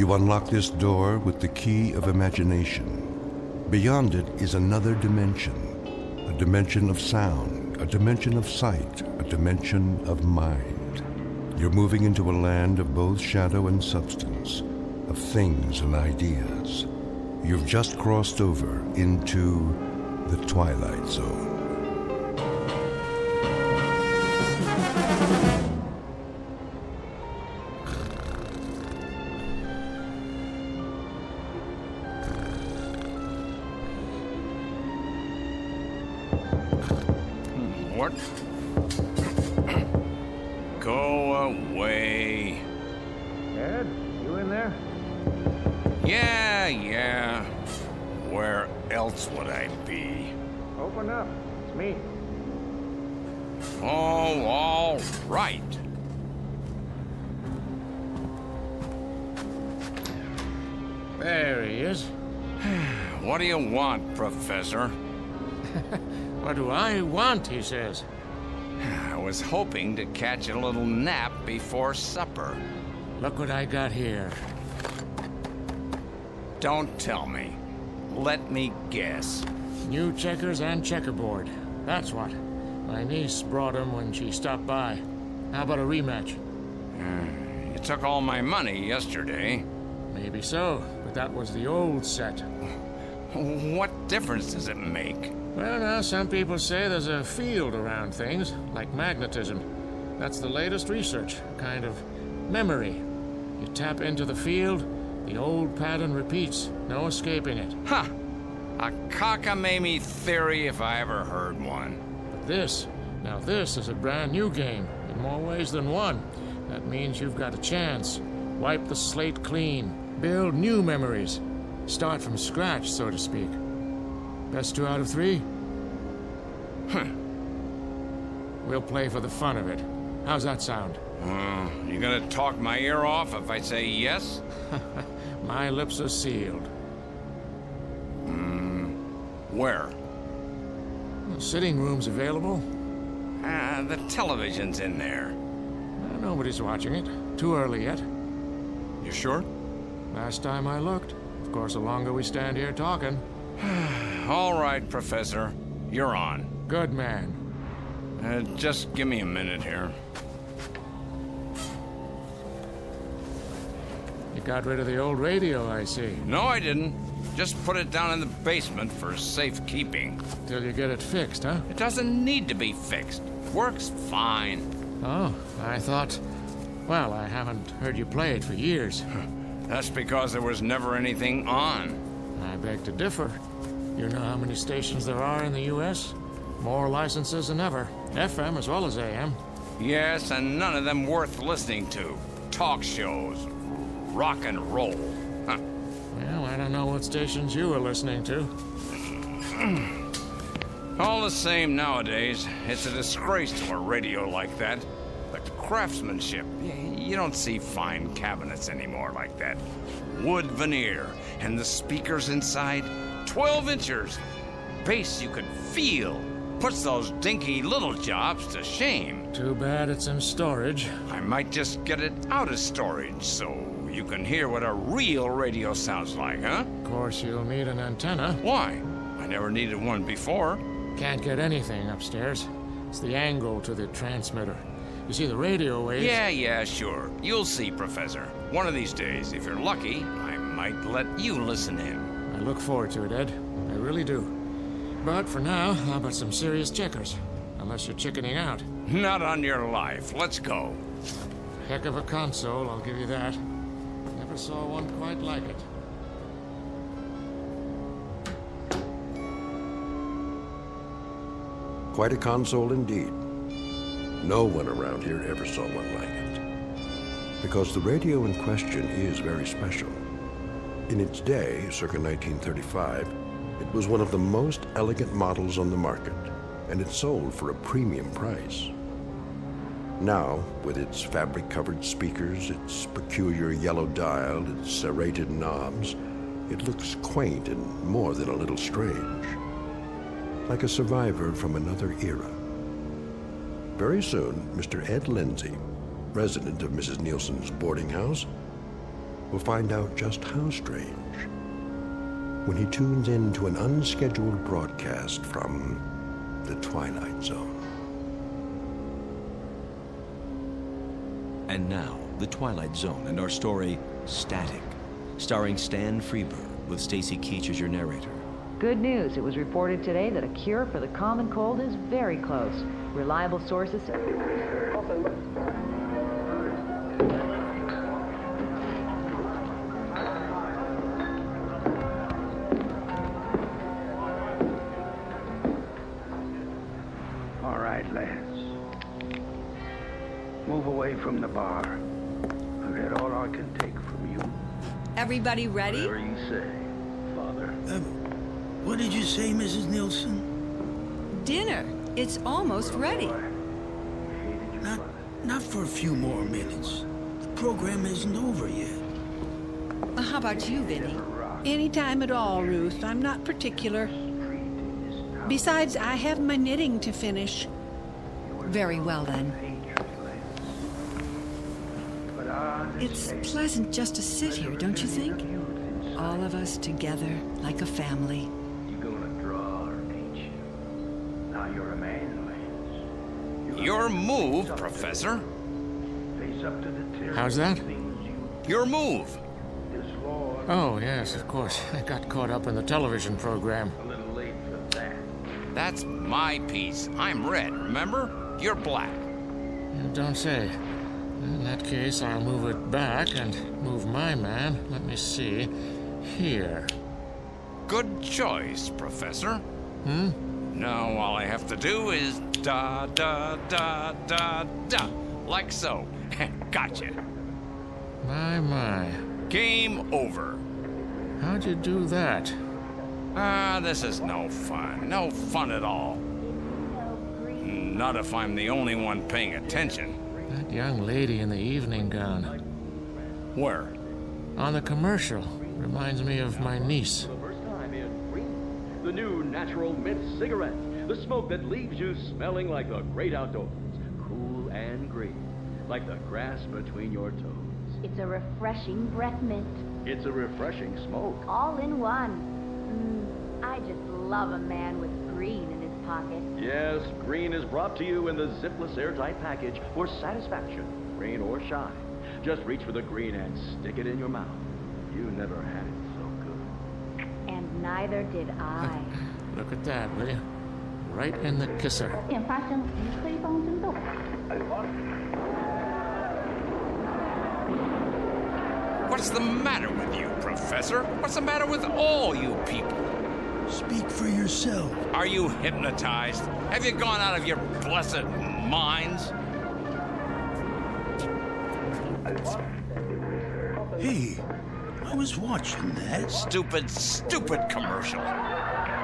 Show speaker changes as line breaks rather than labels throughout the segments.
You unlock this door with the key of imagination. Beyond it is another dimension, a dimension of sound, a dimension of sight, a dimension of mind. You're moving into a land of both shadow and substance, of things and ideas. You've just crossed over into the Twilight Zone.
What? Go away.
Ed, you in there?
Yeah. Where else would I be?
Open up. It's me.
Oh, all right.
There he is.
What do you want, Professor?
What do I want, he says.
I was hoping to catch a little nap before supper.
Look what I got here.
Don't tell me. Let me guess.
New checkers and checkerboard. That's what. My niece brought 'em when she stopped by. How about a rematch?
You took all my money yesterday.
Maybe so, but that was the old set.
What difference does it make?
Well, now, some people say there's a field around things, like magnetism. That's the latest research, a kind of memory. You tap into the field, the old pattern repeats, no escaping it.
Ha! A cockamamie theory if I ever heard one.
But this is a brand new game, in more ways than one. That means you've got a chance. Wipe the slate clean, build new memories. Start from scratch, so to speak. Best 2 out of 3? We'll play for the fun of it. How's that sound?
You gonna talk my ear off if I say yes?
My lips are sealed.
Where?
Sitting room's available.
The television's in there.
Nobody's watching it. Too early yet.
You sure?
Last time I looked. Of course, the longer we stand here talking.
All right, Professor. You're on.
Good man.
Just give me a minute here.
You got rid of the old radio, I see.
No, I didn't. Just put it down in the basement for safekeeping.
Till you get it fixed, huh?
It doesn't need to be fixed. Works fine.
Oh, I thought... Well, I haven't heard you play it for years.
That's because there was never anything on.
I beg to differ. You know how many stations there are in the U.S.? More licenses than ever. FM as well as AM.
Yes, and none of them worth listening to. Talk shows. Rock and roll. Huh.
Well, I don't know what stations you were listening to.
All the same nowadays, it's a disgrace to a radio like that. The craftsmanship. You don't see fine cabinets anymore like that. Wood veneer, and the speakers inside, 12 inches. Bass you could feel. Puts those dinky little jobs to shame.
Too bad it's in storage.
I might just get it out of storage so you can hear what a real radio sounds like, huh?
Of course, you'll need an antenna.
Why? I never needed one before.
Can't get anything upstairs. It's the angle to the transmitter. You see, the radio waves...
Yeah, sure. You'll see, Professor. One of these days, if you're lucky, I might let you listen in.
I look forward to it, Ed. I really do. But for now, how about some serious checkers? Unless you're chickening out.
Not on your life. Let's go.
Heck of a console, I'll give you that. Never saw one quite like it.
Quite a console indeed. No one around here ever saw one like it. Because the radio in question is very special. In its day, circa 1935, it was one of the most elegant models on the market, and it sold for a premium price. Now, with its fabric-covered speakers, its peculiar yellow dial, its serrated knobs, it looks quaint and more than a little strange. Like a survivor from another era. Very soon, Mr. Ed Lindsay, resident of Mrs. Nielsen's boarding house, will find out just how strange when he tunes in to an unscheduled broadcast from the Twilight Zone.
And now, The Twilight Zone and our story, Static, starring Stan Freberg, with Stacy Keach as your narrator.
Good news. It was reported today that a cure for the common cold is very close. Reliable sources.
All right, lads. Move away from the bar. I've had all I can take from you.
Everybody ready?
Whatever you say, Father.
What did you say, Mrs. Nielsen?
Dinner. It's almost ready.
Not for a few more minutes. The program isn't over yet.
How about you, Vinny?
Anytime at all, Ruth. I'm not particular. Besides, I have my knitting to finish.
Very well, then. It's pleasant just to sit here, don't you think? All of us together, like a family.
You're gonna draw her, ain't you? Now you're a man, Lance.
Your move, Professor.
Face up to the terrible
How's that?
things you
Your move.
is Lord.
Oh, yes, of course. I got caught up in the television program.
A little late for that.
That's my piece. I'm red, remember? You're black.
You don't say. In that case, I'll move it back and move my man. Let me see. Here.
Good choice, Professor. Now all I have to do is da da da da da. Like so. Gotcha.
My.
Game over.
How'd you do that?
This is no fun. No fun at all. Not if I'm the only one paying attention.
That young lady in the evening gown.
Where?
On the commercial. Reminds me of my niece.
The first time in green, the new natural mint cigarette, the smoke that leaves you smelling like the great outdoors, cool and green, like the grass between your toes.
It's a refreshing breath mint,
It's a refreshing smoke.
all in one. I just love a man with green in his pocket.
Yes, green is brought to you in the zipless airtight package for satisfaction, rain or shine. Just reach for the green and stick it in your mouth. You never had it so good.
And neither did I.
Look at that, will you? Right in the kisser.
点发生鱼吹风震动。
What's the matter with you, Professor? What's the matter with all you people?
Speak for yourself.
Are you hypnotized? Have you gone out of your blessed minds?
Hey, I was watching that.
Stupid commercial.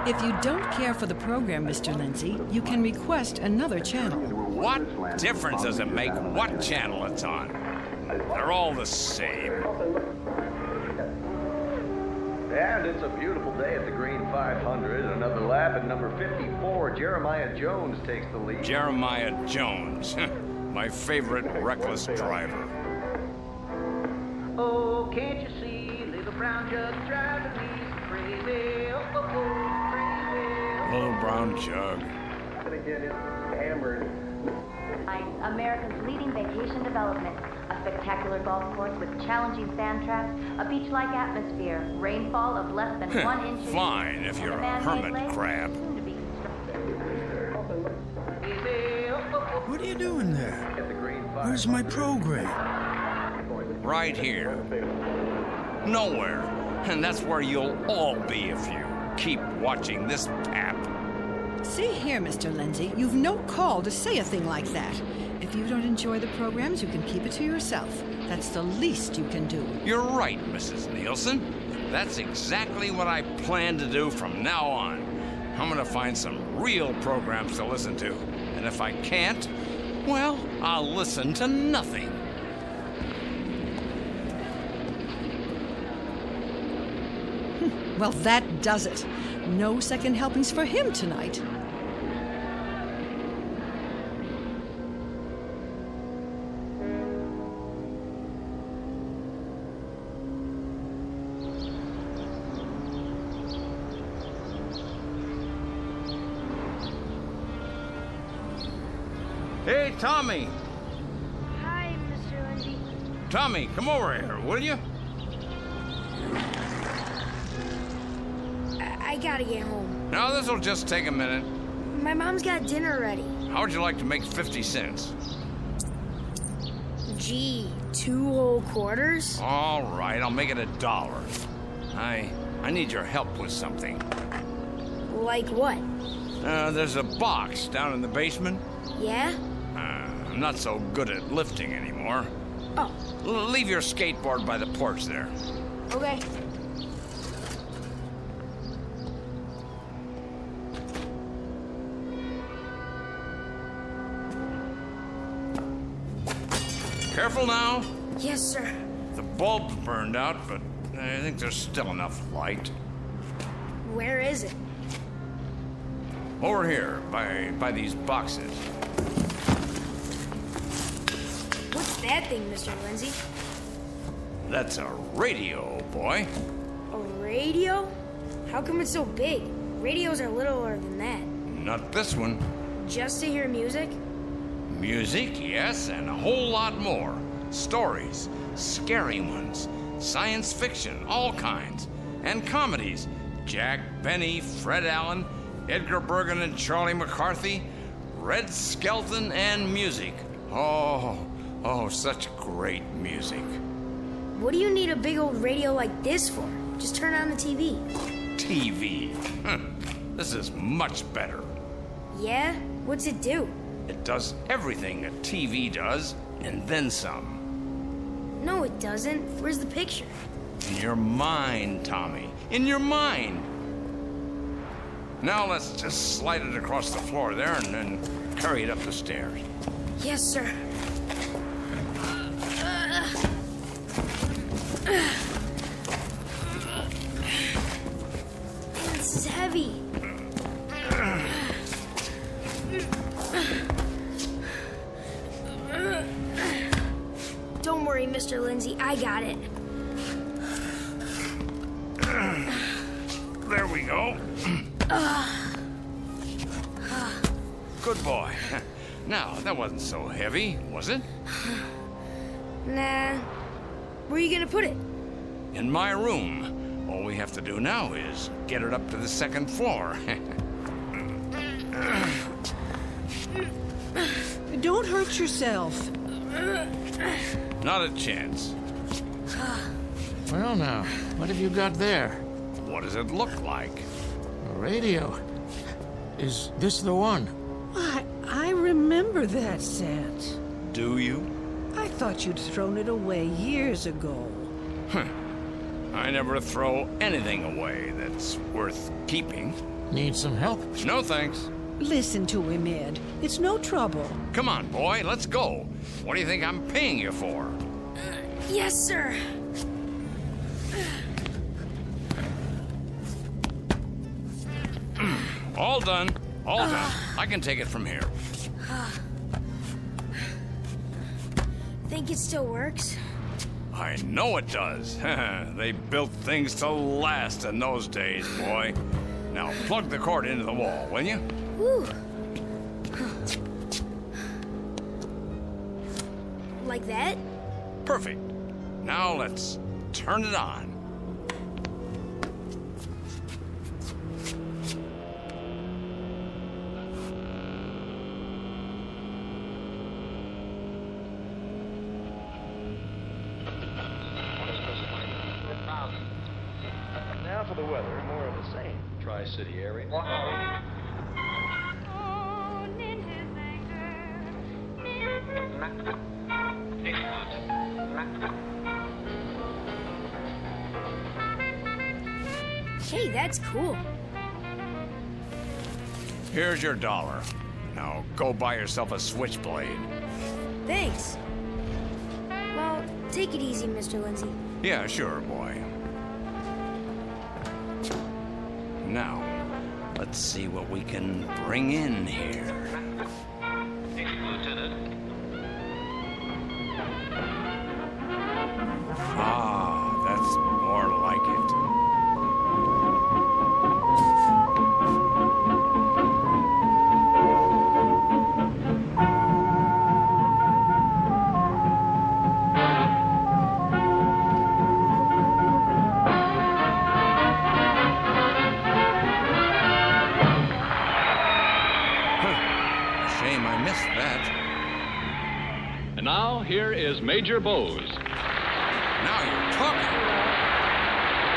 If you don't care for the program, Mr. Lindsay, you can request another channel.
What difference does it make what channel it's on? They're all the same.
And it's a beautiful day at the Green 500. Another lap at number 54. Jeremiah Jones takes the lead.
Jeremiah Jones, my favorite reckless driver.
Oh, can't you see? Little brown jug driving me crazy. Oh, oh, oh, crazy.
Little brown jug.
Gonna get it hammered.
America's leading vacation development. A spectacular golf course with challenging sand traps, a beach-like atmosphere, rainfall of less than 1 inch.
Fine, if you're a hermit crab.
What are you doing there? Where's my program?
Right here. Nowhere. And that's where you'll all be if you keep watching this pap.
See here, Mr. Lindsay, you've no call to say a thing like that. If you don't enjoy the programs, you can keep it to yourself. That's the least you can do.
You're right, Mrs. Nielsen. That's exactly what I plan to do from now on. I'm gonna find some real programs to listen to. And if I can't, well, I'll listen to nothing.
Well, that does it. No second helpings for him tonight.
Hey, Tommy!
Hi, Mr. Lindsay.
Tommy, come over here, will you?
I gotta get home.
Now, this'll just take a minute.
My mom's got dinner ready.
How would you like to make 50 cents?
Gee, 2 whole quarters?
All right, I'll make it $1. I need your help with something.
Like what?
There's a box down in the basement.
Yeah?
I'm not so good at lifting anymore.
Oh.
Leave your skateboard by the porch there.
Okay.
Careful now.
Yes, sir.
The bulb's burned out, but I think there's still enough light.
Where is it?
Over here, by these boxes.
What's that thing, Mr. Lindsay?
That's a radio, boy.
A radio? How come it's so big? Radios are littler than that.
Not this one.
Just to hear music?
Music, yes, and a whole lot more. Stories, scary ones, science fiction, all kinds. And comedies. Jack Benny, Fred Allen, Edgar Bergen and Charlie McCarthy, Red Skelton, and music. Oh, such great music.
What do you need a big old radio like this for? Just turn on the TV.
TV. This is much better.
Yeah? What's it do?
It does everything a TV does, and then some.
No, it doesn't. Where's the picture?
In your mind, Tommy. In your mind. Now let's just slide it across the floor there and then carry it up the stairs.
Yes, sir. This is heavy. Don't worry, Mr. Lindsay. I got it.
There we go. Good boy. Now, that wasn't so heavy, was it?
Nah. Where are you gonna put it?
In my room. All we have to do now is get it up to the second floor.
Don't hurt yourself.
Not a chance.
Well, now, what have you got there?
What does it look like?
A radio. Is this the one?
I remember that set.
Do you?
I thought you'd thrown it away years ago.
I never throw anything away that's worth keeping.
Need some help?
No thanks.
Listen to him, Ed. It's no trouble.
Come on, boy, let's go. What do you think I'm paying you for?
Yes, sir.
All done. All done. I can take it from here.
Think it still works?
I know it does. They built things to last in those days, boy. Now plug the cord into the wall, will you?
Whew. Like that?
Perfect. Now let's turn it on.
Now for the weather, more of the same. Tri-City area.
Hey, that's cool.
Here's your $1. Now go buy yourself a switchblade.
Thanks. Well, take it easy, Mr. Lindsay.
Yeah, sure, boy. Now, let's see what we can bring in here. Ah, that's more like it. missed that.
And now, here is Major Bowes.
Now you're talking.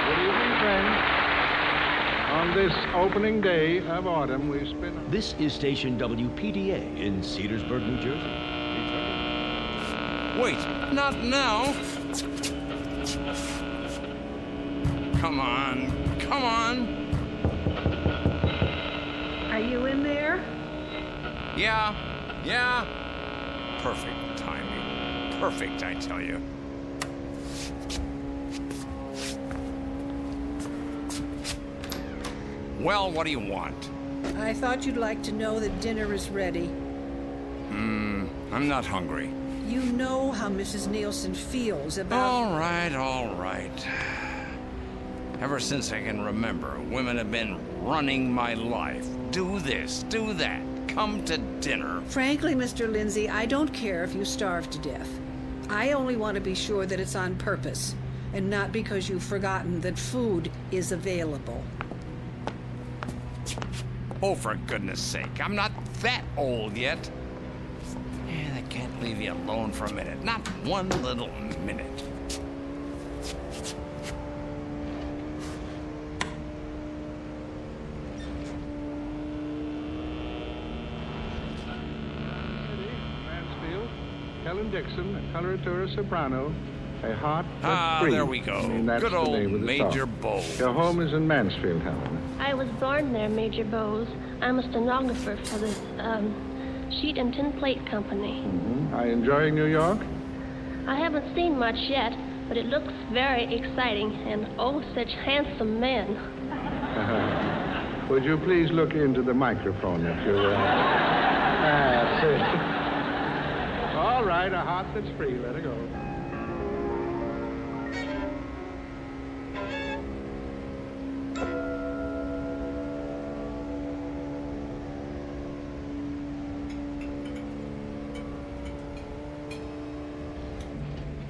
Good evening, friends. On this opening day of autumn, we spin...
This is station WPDA in Cedarsburg, New Jersey.
Wait, not now. Come on, come on.
Are you in there?
Yeah. Perfect timing. Perfect, I tell you. Well, what do you want?
I thought you'd like to know that dinner is ready.
I'm not hungry.
You know how Mrs. Nielsen feels about...
All right. Ever since I can remember, women have been running my life. Do this, do that. Come to dinner.
Frankly, Mr. Lindsay, I don't care if you starve to death. I only want to be sure that it's on purpose, and not because you've forgotten that food is available.
Oh, for goodness sake, I'm not that old yet. And I can't leave you alone for a minute. Not one little minute.
Mansfield, Helen Dixon, a coloratura soprano, a heart that's free.
There we go.
I mean, that's
good
the
old
name of the
Major
song.
Bowes.
Your home is in Mansfield, Helen.
I was born there, Major Bowes. I'm a stenographer for the Sheet and Tin Plate Company.
Are you enjoying New York?
I haven't seen much yet, but it looks very exciting, and oh, such handsome men.
Would you please look into the microphone if you're... That's it. All right, a heart that's free. Let her go.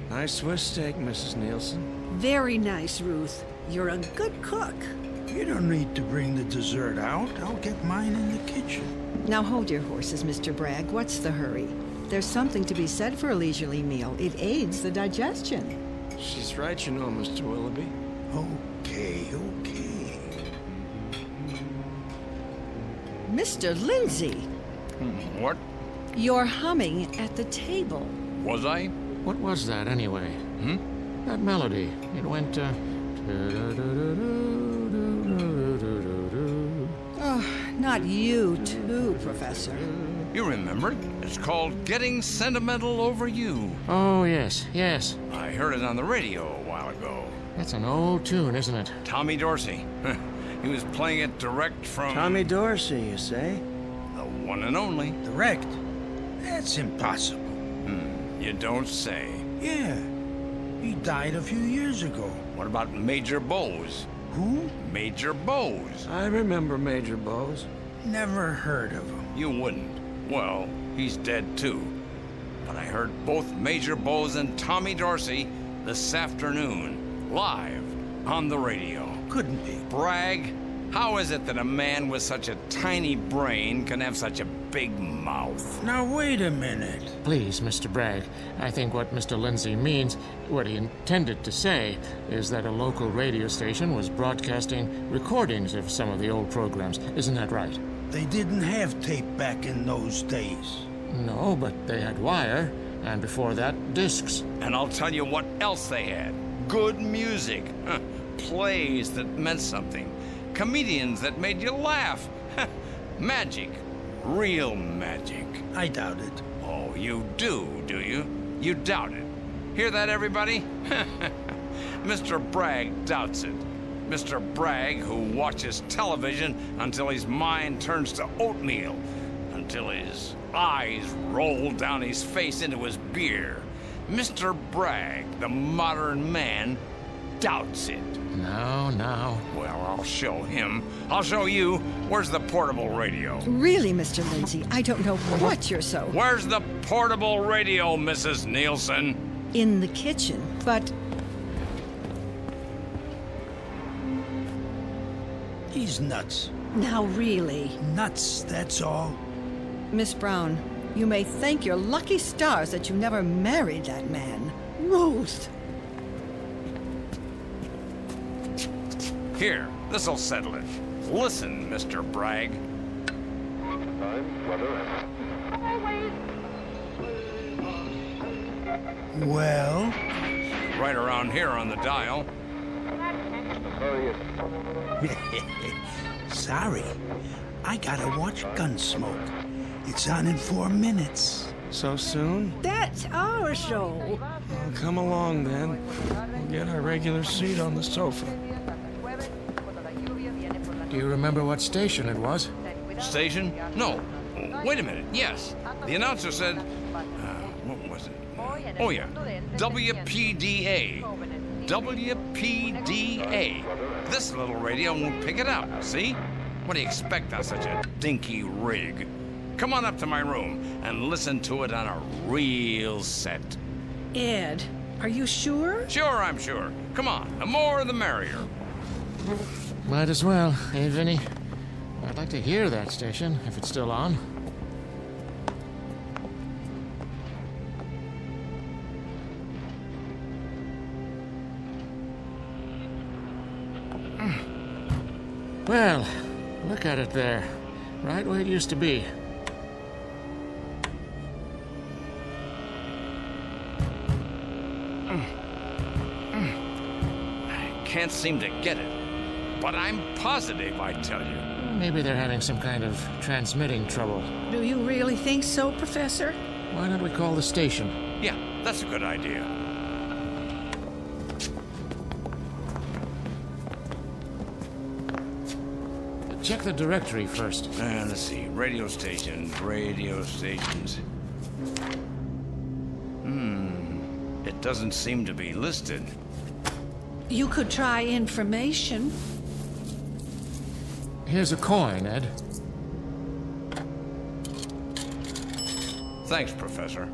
Nice Swiss steak, Mrs. Nielsen.
Very nice, Ruth. You're a good cook.
You don't need to bring the dessert out. I'll get mine in the kitchen.
Now hold your horses, Mr. Bragg. What's the hurry? There's something to be said for a leisurely meal. It aids the digestion.
She's right, you know, Mr. Willoughby.
Okay.
Mr. Lindsay,
What?
you're humming at the table.
Was I?
What was that, anyway? That melody. It went,
Oh, not you, too, Professor.
You remember it. It's called Getting Sentimental Over You.
Oh, yes.
I heard it on the radio a while ago.
That's an old tune, isn't it?
Tommy Dorsey. He was playing it direct from...
Tommy Dorsey, you say?
The one and only.
Direct? That's impossible.
You don't say.
Yeah. He died a few years ago.
What about Major Bowes?
Who?
Major Bowes.
I remember Major Bowes.
Never heard of him.
You wouldn't. Well, he's dead too. But I heard both Major Bowes and Tommy Dorsey this afternoon, live on the radio.
Couldn't be.
Bragg, how is it that a man with such a tiny brain can have such a big mouth?
Now, wait a minute.
Please, Mr. Bragg, I think what Mr. Lindsay means, what he intended to say, is that a local radio station was broadcasting recordings of some of the old programs. Isn't that right?
They didn't have tape back in those days.
No, but they had wire, and before that, discs.
And I'll tell you what else they had. Good music. Plays that meant something. Comedians that made you laugh. Magic. Real magic.
I doubt it.
Oh, you do you? You doubt it. Hear that, everybody? Mr. Bragg doubts it. Mr. Bragg, who watches television until his mind turns to oatmeal, until his eyes roll down his face into his beer. Mr. Bragg, the modern man, doubts it.
Now.
Well, I'll show him. I'll show you. Where's the portable radio?
Really, Mr. Lindsay, I don't know what you're so...
Where's the portable radio, Mrs. Nielsen?
In the kitchen, but...
He's nuts.
Now, really.
Nuts, that's all.
Miss Brown,
You may thank your lucky stars that you never married that man. Ruth!
Here, this'll settle it. Listen, Mr. Bragg.
Time, weather,
Well?
Right around here on the dial.
Sorry. I gotta watch Gunsmoke. It's on in 4 minutes.
So soon?
That's our show.
Well, come along then. We'll get our regular seat on the sofa.
Do you remember what station it was?
Station? No. Wait a minute. Yes. The announcer said... what was it? Oh, yeah. WPDA. WPDA. This little radio won't pick it up, see? What do you expect on such a dinky rig? Come on up to my room and listen to it on a real set.
Ed, are you sure?
Sure, I'm sure. Come on, the more the merrier.
Might as well, eh, Vinny? I'd like to hear that station, if it's still on. Well, look at it there. Right where it used to be.
I can't seem to get it. But I'm positive, I tell you.
Maybe they're having some kind of transmitting trouble.
Do you really think so, Professor?
Why don't we call the station?
Yeah, that's a good idea.
Check the directory first.
Let's see. Radio stations. It doesn't seem to be listed.
You could try information.
Here's a coin, Ed.
Thanks, Professor.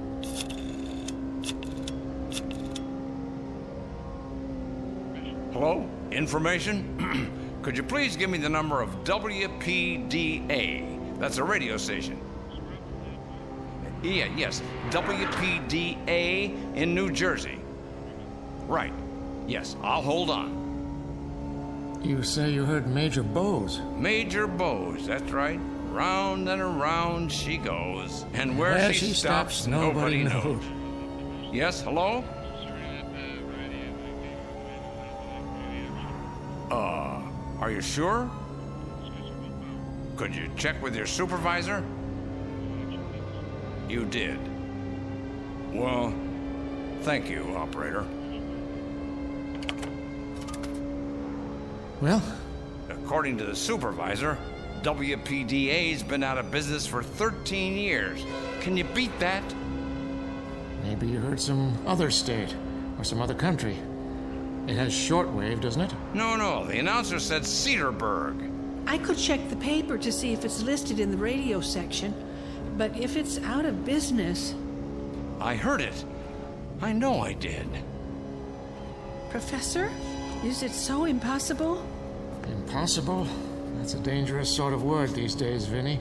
Hello? Information? Could you please give me the number of WPDA? That's a radio station. Yes. WPDA in New Jersey. Right. Yes, I'll hold on.
You say you heard Major Bowes?
Major Bowes, that's right. Round and around she goes. And where she stops, nobody knows. Yes, hello? Are you sure? Could you check with your supervisor? You did. Well, thank you, operator.
Well?
According to the supervisor, WPDA's been out of business for 13 years. Can you beat that?
Maybe you heard some other state or some other country. It has shortwave, doesn't it?
No. The announcer said Cedarburg.
I could check the paper to see if it's listed in the radio section, but if it's out of business...
I heard it. I know I did.
Professor, is it so impossible?
Impossible? That's a dangerous sort of word these days, Vinny.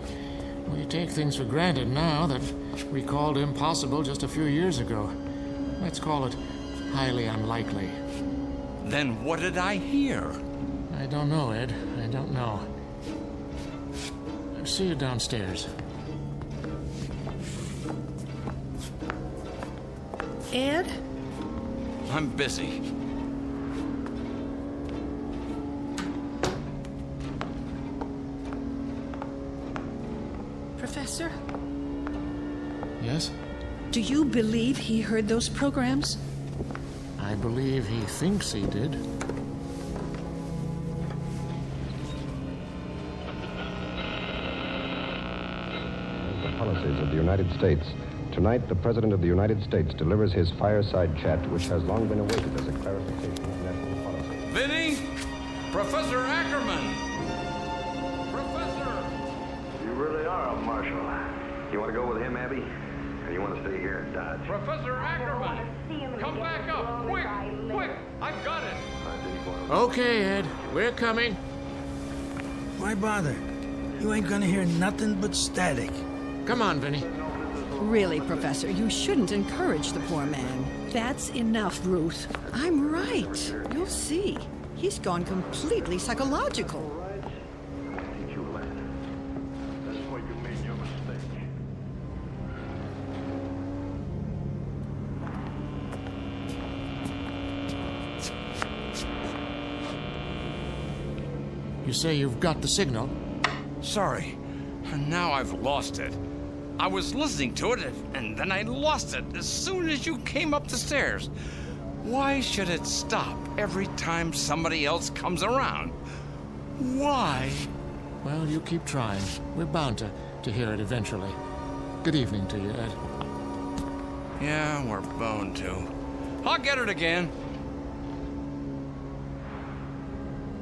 We take things for granted now that we called impossible just a few years ago. Let's call it highly unlikely.
Then what did I hear?
I don't know, Ed. I don't know. I'll see you downstairs.
Ed?
I'm busy.
Professor?
Yes?
Do you believe he heard those programs?
I believe he thinks he did.
The policies of the United States. Tonight, the President of the United States delivers his fireside chat, which has long been awaited as a clarification of national policy.
Vinny? Professor Ackerman! Professor!
You really are a marshal. You want to go with him, Abby? Or you want to stay here and dodge?
Professor Ackerman! Come back up! Quick! I've got it!
Okay, Ed. We're coming.
Why bother? You ain't gonna hear nothing but static.
Come on, Vinny.
Really, Professor, you shouldn't encourage the poor man. That's enough, Ruth. I'm right. You'll see. He's gone completely psychological.
Teach you a lesson. That's where you made your mistake.
You say you've got the signal?
Sorry. Now I've lost it. I was listening to it, and then I lost it as soon as you came up the stairs. Why should it stop every time somebody else comes around? Why?
Well, you keep trying. We're bound to hear it eventually. Good evening to you, Ed.
Yeah, we're bound to. I'll get it again.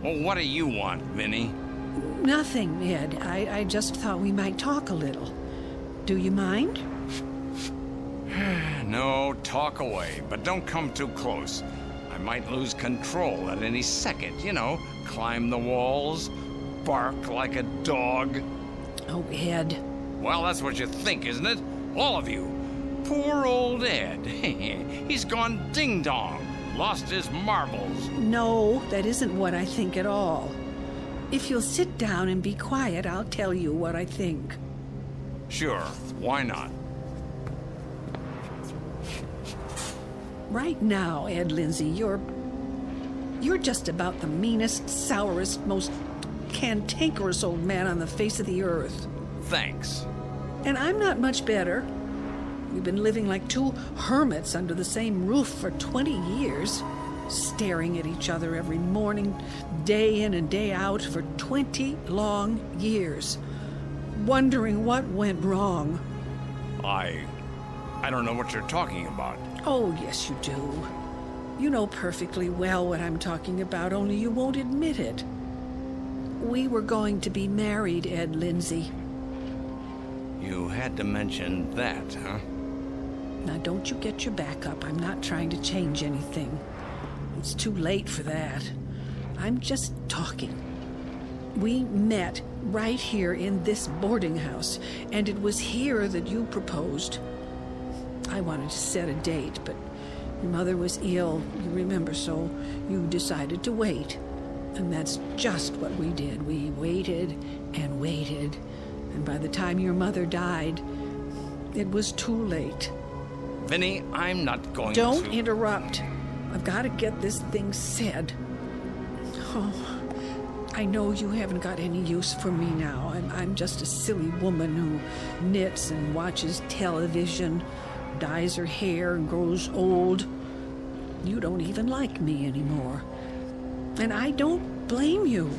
Well, what do you want, Vinny?
Nothing, Ed. I just thought we might talk a little. Do you mind?
No, talk away, but don't come too close. I might lose control at any second, you know, climb the walls, bark like a dog.
Oh, Ed.
Well, that's what you think, isn't it? All of you. Poor old Ed. He's gone ding-dong, lost his marbles.
No, that isn't what I think at all. If you'll sit down and be quiet, I'll tell you what I think.
Sure, why not?
Right now, Ed Lindsay, you're just about the meanest, sourest, most cantankerous old man on the face of the earth.
Thanks.
And I'm not much better. We've been living like two hermits under the same roof for 20 years, staring at each other every morning, day in and day out for 20 long years, wondering what went wrong.
I don't know what you're talking about.
Oh, yes, you do. You know perfectly well what I'm talking about, only you won't admit it. We were going to be married, Ed Lindsay.
You had to mention that, huh?
Now, don't you get your back up. I'm not trying to change anything. It's too late for that. I'm just talking. We met right here in this boarding house, and it was here that you proposed. I wanted to set a date, but your mother was ill, you remember, so you decided to wait. And that's just what we did. We waited and waited, and by the time your mother died, it was too late.
Vinny, I'm not going to...
Don't interrupt. I've got to get this thing said. Oh, I know you haven't got any use for me now. I'm just a silly woman who knits and watches television, dyes her hair and grows old. You don't even like me anymore. And I don't blame you.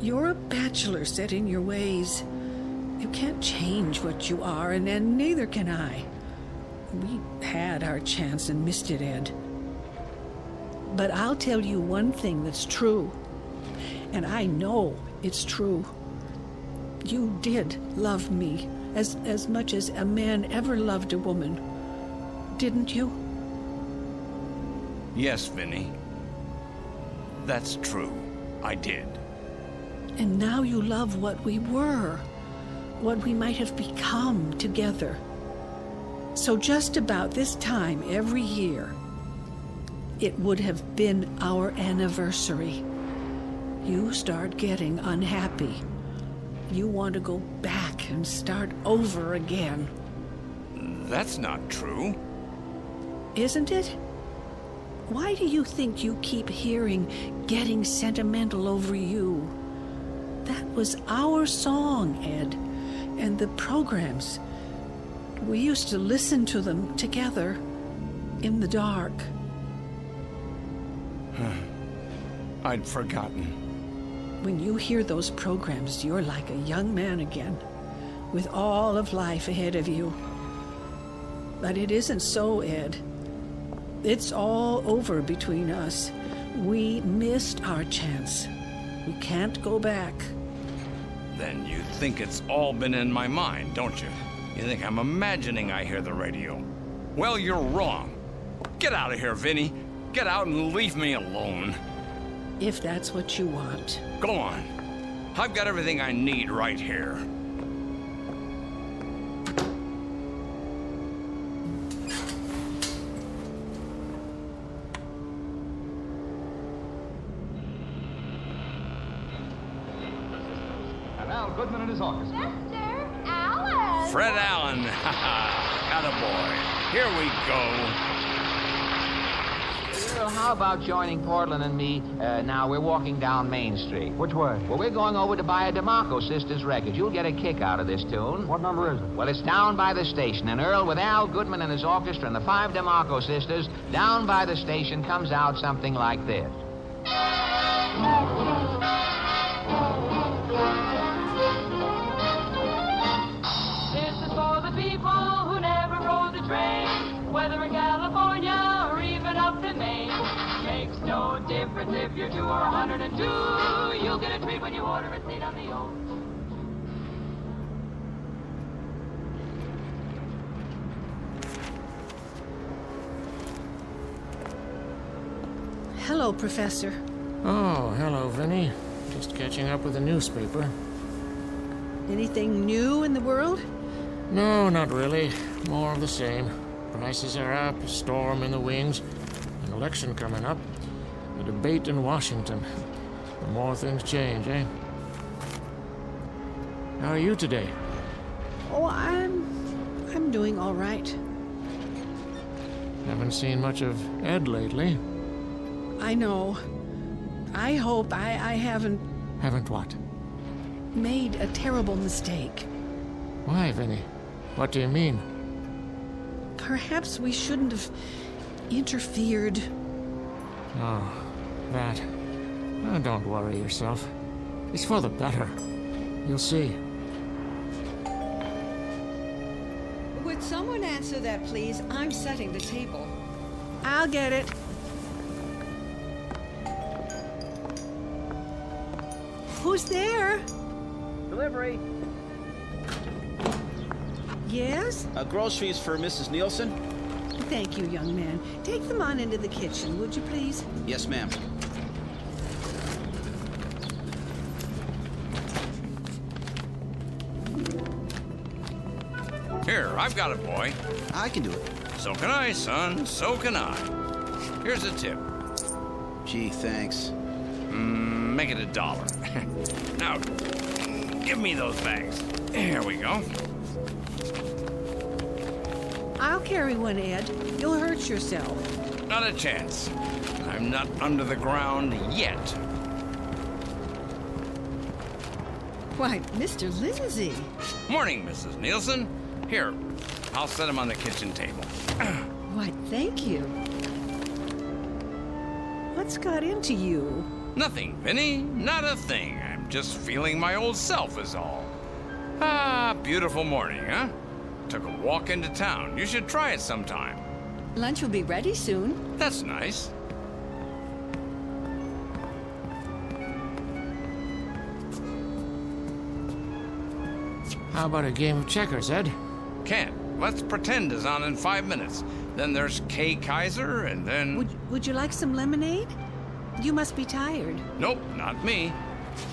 You're a bachelor set in your ways. You can't change what you are, and neither can I. We had our chance and missed it, Ed. But I'll tell you one thing that's true, and I know it's true. You did love me as much as a man ever loved a woman, didn't you?
Yes, Vinny. That's true. I did.
And now you love what we were, what we might have become together. So just about this time every year, it would have been our anniversary. You start getting unhappy. You want to go back and start over again.
That's not true.
Isn't it? Why do you think you keep hearing getting sentimental over you? That was our song, Ed, and the programs. We used to listen to them together in the dark.
I'd forgotten.
When you hear those programs, you're like a young man again, with all of life ahead of you. But it isn't so, Ed. It's all over between us. We missed our chance. We can't go back.
Then you think it's all been in my mind, don't you? You think I'm imagining I hear the radio. Well, you're wrong. Get out of here, Vinny. Get out and leave me alone.
If that's what you want.
Go on. I've got everything I need right here.
and his orchestra.
Mr. Allen!
Fred Allen. Attaboy. Here we go.
Well, how about joining Portland and me? Now, we're walking down Main Street.
Which way?
Well, we're going over to buy a DeMarco Sisters record. You'll get a kick out of this tune.
What number is it?
Well, it's down by the station, and Earl, with Al Goodman and his orchestra and the 5 DeMarco Sisters, down by the station comes out something like this.
This is for the people who never rode the train, whether in California or even up in Maine. Makes no difference if you're 2 or 102. You'll get a treat when you order a seat on the old.
Hello, Professor.
Oh, hello, Vinny. Just catching up with the newspaper.
Anything new in the world?
No, not really. More of the same. Prices are up, a storm in the wings, an election coming up, a debate in Washington. The more things change, eh? How are you today?
Oh, I'm doing all right.
Haven't seen much of Ed lately.
I know. I hope I haven't
Haven't what?
made a terrible mistake.
Why, Vinny? What do you mean?
Perhaps we shouldn't have interfered.
Oh, that. Oh, don't worry yourself. It's for the better. You'll see.
Would someone answer that, please? I'm setting the table.
I'll get it. Who's there?
Delivery.
Yes?
Groceries for Mrs. Nielsen?
Thank you, young man. Take them on into the kitchen, would you please?
Yes, ma'am.
Here, I've got it, boy.
I can do it.
So can I, son. So can I. Here's a tip.
Gee, thanks.
Make it $1. Now, give me those bags. Here we go.
I'll carry one, Ed. You'll hurt yourself.
Not a chance. I'm not under the ground yet.
Why, Mr. Lindsay.
Morning, Mrs. Nielsen. Here, I'll set him on the kitchen table.
Why, thank you.
What's got into you?
Nothing, Vinny. Not a thing. I'm just feeling my old self is all. Ah, beautiful morning, huh? Took a walk into town. You should try it sometime.
Lunch will be ready soon.
That's nice.
How about a game of checkers, Ed?
Can't. Let's Pretend is on in 5 minutes. Then there's Kay Kaiser, and then...
Would you like some lemonade? You must be tired.
Nope, not me.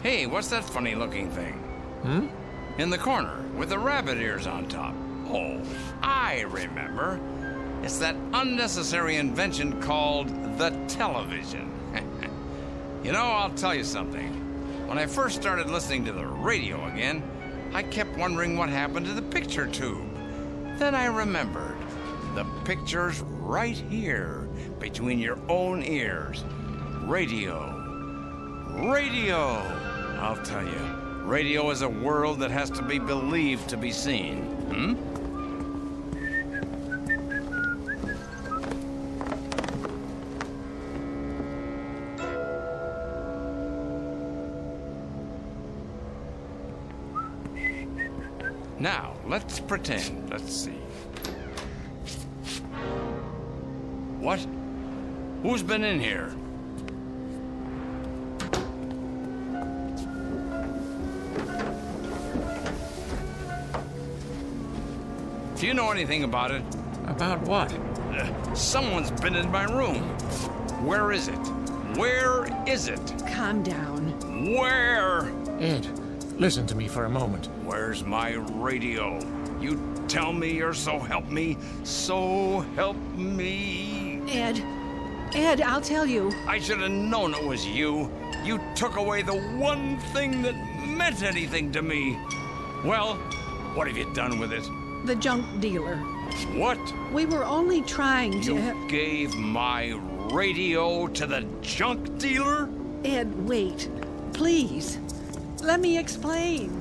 Hey, what's that funny-looking thing?
Hmm?
In the corner, with the rabbit ears on top. Oh, I remember. It's that unnecessary invention called the television. You know, I'll tell you something. When I first started listening to the radio again, I kept wondering what happened to the picture tube. Then I remembered. The picture's right here, between your own ears. Radio. Radio! I'll tell you, radio is a world that has to be believed to be seen. Hmm? Now, let's pretend. Let's see. What? Who's been in here? Do you know anything about it?
About what?
Someone's been in my room. Where is it? Where is it?
Calm down.
Where?
Ed, listen to me for a moment.
Where's my radio? You tell me, or so help me. So help me.
Ed, I'll tell you.
I should have known it was you. You took away the one thing that meant anything to me. Well, what have you done with it?
The junk dealer.
What?
We were only trying to...
You gave my radio to the junk dealer?
Ed, wait. Please. Let me explain.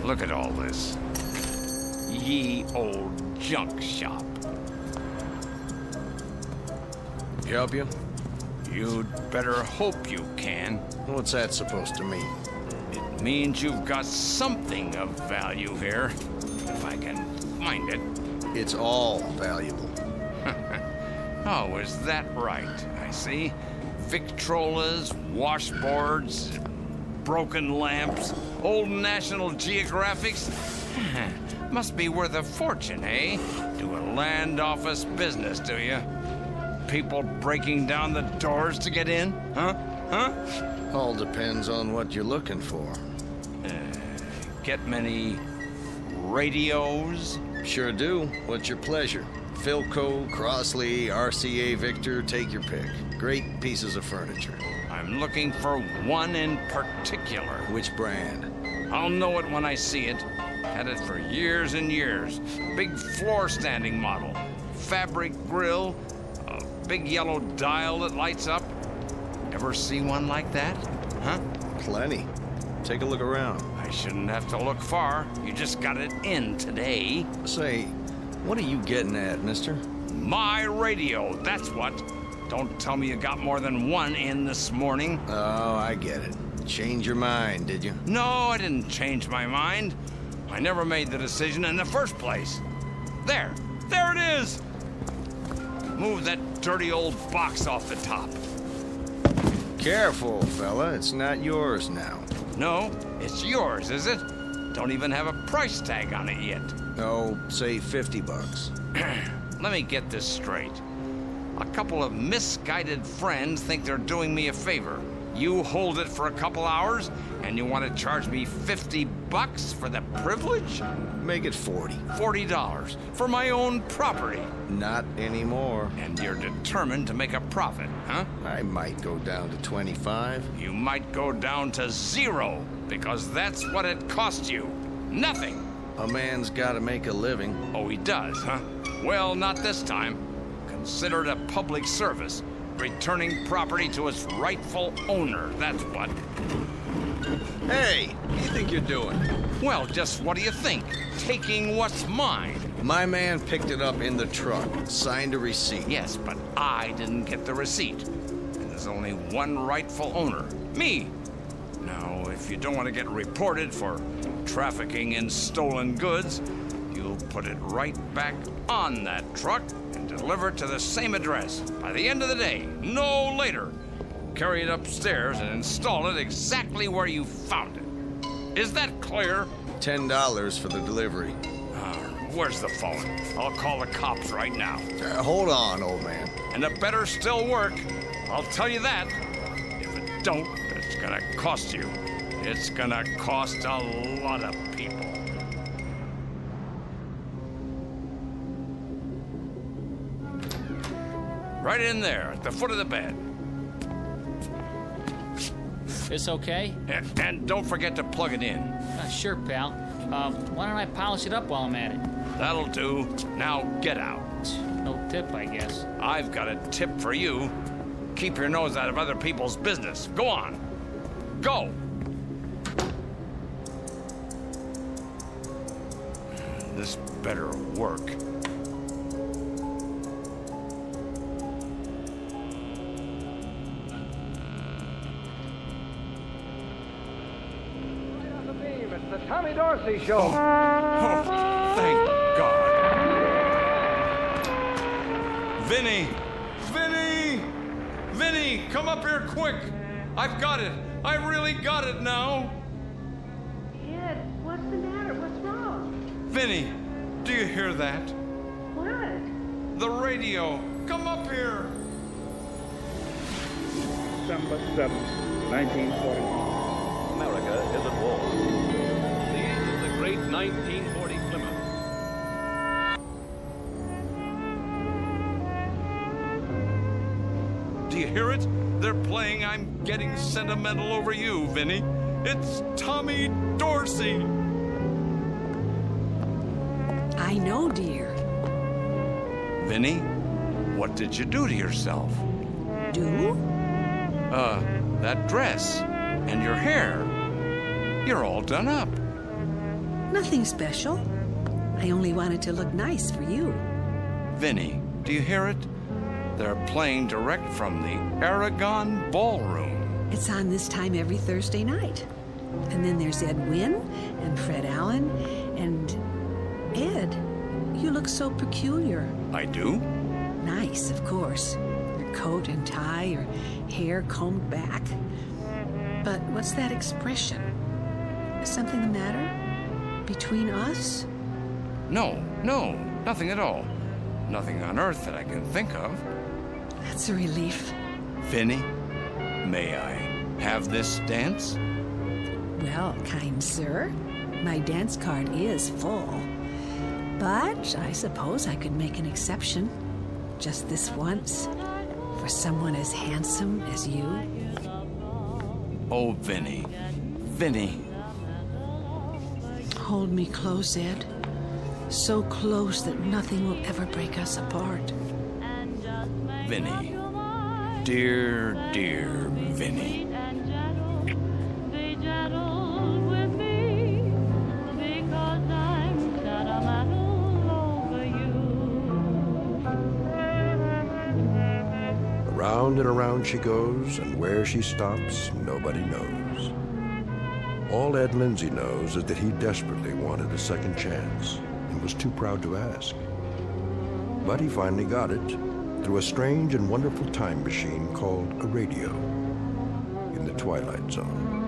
Look at all this. Ye old junk shop.
Help you?
You'd better hope you can.
What's that supposed to mean?
It means you've got something of value here, if I can find it.
It's all valuable.
Oh, is that right? I see. Victrolas, washboards, broken lamps, old National Geographics. Must be worth a fortune, eh? Do a land office business, do you? People breaking down the doors to get in? Huh?
All depends on what you're looking for.
Get many radios?
Sure do. What's your pleasure? Philco, Crossley, RCA Victor, take your pick. Great pieces of furniture.
I'm looking for one in particular.
Which brand?
I'll know it when I see it. Had it for years and years. Big floor standing model. Fabric grill. A big yellow dial that lights up. Ever see one like that? Huh?
Plenty. Take a look around.
I shouldn't have to look far. You just got it in today.
Say, what are you getting at, mister?
My radio, that's what. Don't tell me you got more than one in this morning.
Oh, I get it. Change your mind, did you?
No, I didn't change my mind. I never made the decision in the first place. There it is! Move that dirty old box off the top.
Careful, fella. It's not yours now.
No, it's yours, is it? Don't even have a price tag on it yet.
Oh, say $50.
Let me get this straight. A couple of misguided friends think they're doing me a favor. You hold it for a couple hours, and you want to charge me $50 for the privilege?
Make it 40.
$40 for my own property.
Not anymore.
And you're determined to make a profit, huh?
I might go down to 25.
You might go down to 0, because that's what it cost you. Nothing.
A man's got to make a living.
Oh, he does, huh? Well, not this time. Consider it a public service. Returning property to its rightful owner, that's what.
Hey, what do you think you're doing?
Well, just what do you think? Taking what's mine.
My man picked it up in the truck, signed a receipt.
Yes, but I didn't get the receipt. And there's only one rightful owner, me. Now, if you don't want to get reported for trafficking in stolen goods, you'll put it right back on that truck and deliver it to the same address by the end of the day, no later. Carry it upstairs and install it exactly where you found it. Is that clear?
$10 for the delivery.
Where's the phone? I'll call the cops right now.
Hold on, old man.
And it better still work. I'll tell you that. If it don't, it's gonna cost you. It's gonna cost a lot of people. Right in there, at the foot of the bed.
This okay?
And don't forget to plug it in.
Sure, pal. Why don't I polish it up while I'm at it?
That'll do. Now get out.
No tip, I guess.
I've got a tip for you. Keep your nose out of other people's business. Go on. Go. This better work.
Tommy Dorsey Show.
Oh, thank God. Vinny! Vinny! Vinny, come up here quick. I've got it. I really got it now.
Ed, what's the matter? What's wrong?
Vinny, do you hear that?
What?
The radio. Come up here.
December 7, 1941.
America is at war. These are the great 1940 Plymouth.
Do you hear it? They're playing I'm Getting Sentimental Over You, Vinny. It's Tommy Dorsey.
I know, dear.
Vinny, what did you do to yourself?
Do?
That dress and your hair. You're all done up.
Nothing special. I only wanted to look nice for you.
Vinny, do you hear it? They're playing direct from the Aragon Ballroom.
It's on this time every Thursday night. And then there's Ed Wynn and Fred Allen and Ed. You look so peculiar.
I do?
Nice, of course. Your coat and tie, your hair combed back. But what's that expression? Is something the matter? Between us?
No, nothing at all. Nothing on earth that I can think of.
That's a relief.
Vinny, may I have this dance?
Well, kind sir, my dance card is full. But I suppose I could make an exception. Just this once. For someone as handsome as you.
Oh, Vinny. Vinny.
Hold me close, Ed. So close that nothing will ever break us apart.
Vinny. Dear, dear Vinny.
Around and around she goes, and where she stops, nobody knows. All Ed Lindsay knows is that he desperately wanted a second chance and was too proud to ask. But he finally got it through a strange and wonderful time machine called a radio in the Twilight Zone.